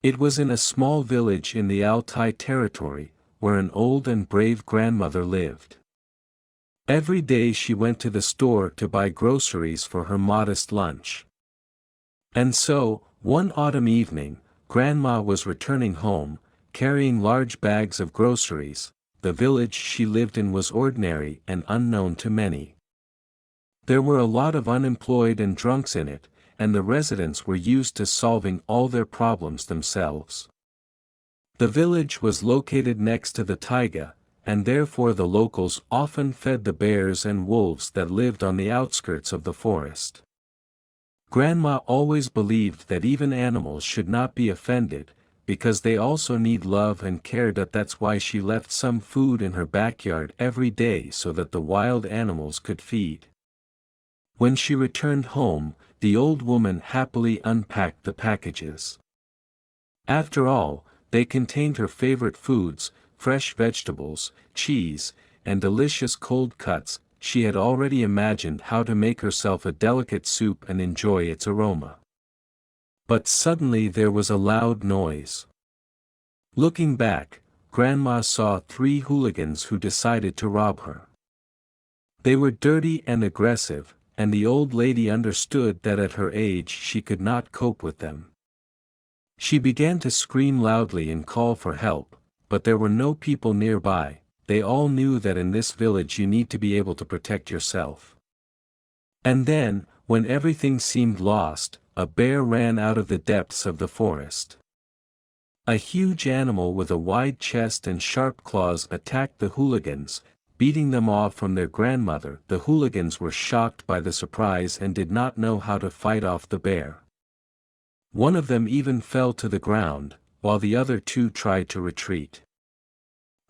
It was in a small village in the Altai Territory, where an old and brave grandmother lived. Every day she went to the store to buy groceries for her modest lunch. And so, one autumn evening, Grandma was returning home, carrying large bags of groceries. The village she lived in was ordinary and unknown to many. There were a lot of unemployed and drunks in it, and the residents were used to solving all their problems themselves. The village was located next to the taiga, and therefore the locals often fed the bears and wolves that lived on the outskirts of the forest. Grandma always believed that even animals should not be offended, because they also need love and care. That's why she left some food in her backyard every day so that the wild animals could feed. When she returned home, the old woman happily unpacked the packages. After all, they contained her favorite foods, fresh vegetables, cheese, and delicious cold cuts. She had already imagined how to make herself a delicate soup and enjoy its aroma. But suddenly there was a loud noise. Looking back, Grandma saw 3 hooligans who decided to rob her. They were dirty and aggressive, and the old lady understood that at her age she could not cope with them. She began to scream loudly and call for help, but there were no people nearby. They all knew that in this village you need to be able to protect yourself. And then, when everything seemed lost, a bear ran out of the depths of the forest. A huge animal with a wide chest and sharp claws attacked the hooligans, beating them off from their grandmother. The hooligans were shocked by the surprise and did not know how to fight off the bear. One of them even fell to the ground, while the other 2 tried to retreat.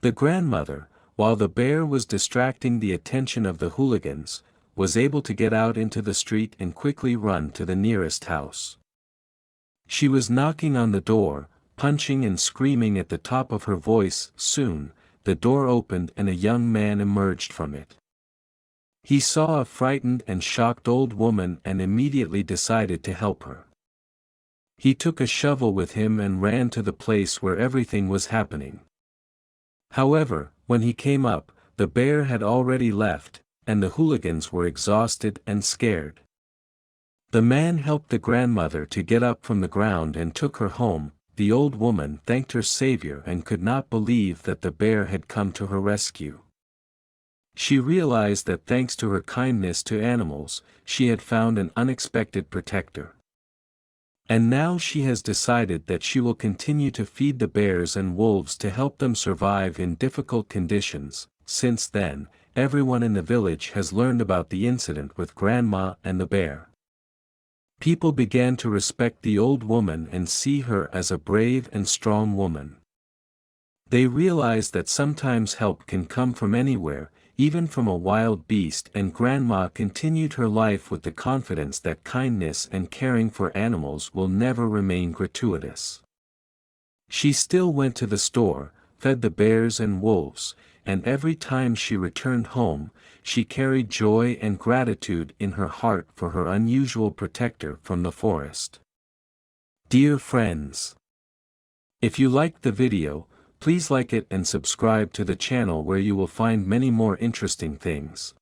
The grandmother, while the bear was distracting the attention of the hooligans, was able to get out into the street and quickly run to the nearest house. She was knocking on the door, punching and screaming at the top of her voice. Soon, the door opened and a young man emerged from it. He saw a frightened and shocked old woman and immediately decided to help her. He took a shovel with him and ran to the place where everything was happening. However, when he came up, the bear had already left, and the hooligans were exhausted and scared. The man helped the grandmother to get up from the ground and took her home. The old woman thanked her savior and could not believe that the bear had come to her rescue. She realized that thanks to her kindness to animals, she had found an unexpected protector. And now she has decided that she will continue to feed the bears and wolves to help them survive in difficult conditions. Since then, everyone in the village has learned about the incident with Grandma and the bear. People began to respect the old woman and see her as a brave and strong woman. They realized that sometimes help can come from anywhere, even from a wild beast, and Grandma continued her life with the confidence that kindness and caring for animals will never remain gratuitous. She still went to the store, fed the bears and wolves, and every time she returned home, she carried joy and gratitude in her heart for her unusual protector from the forest. Dear friends, if you liked the video, please like it and subscribe to the channel where you will find many more interesting things.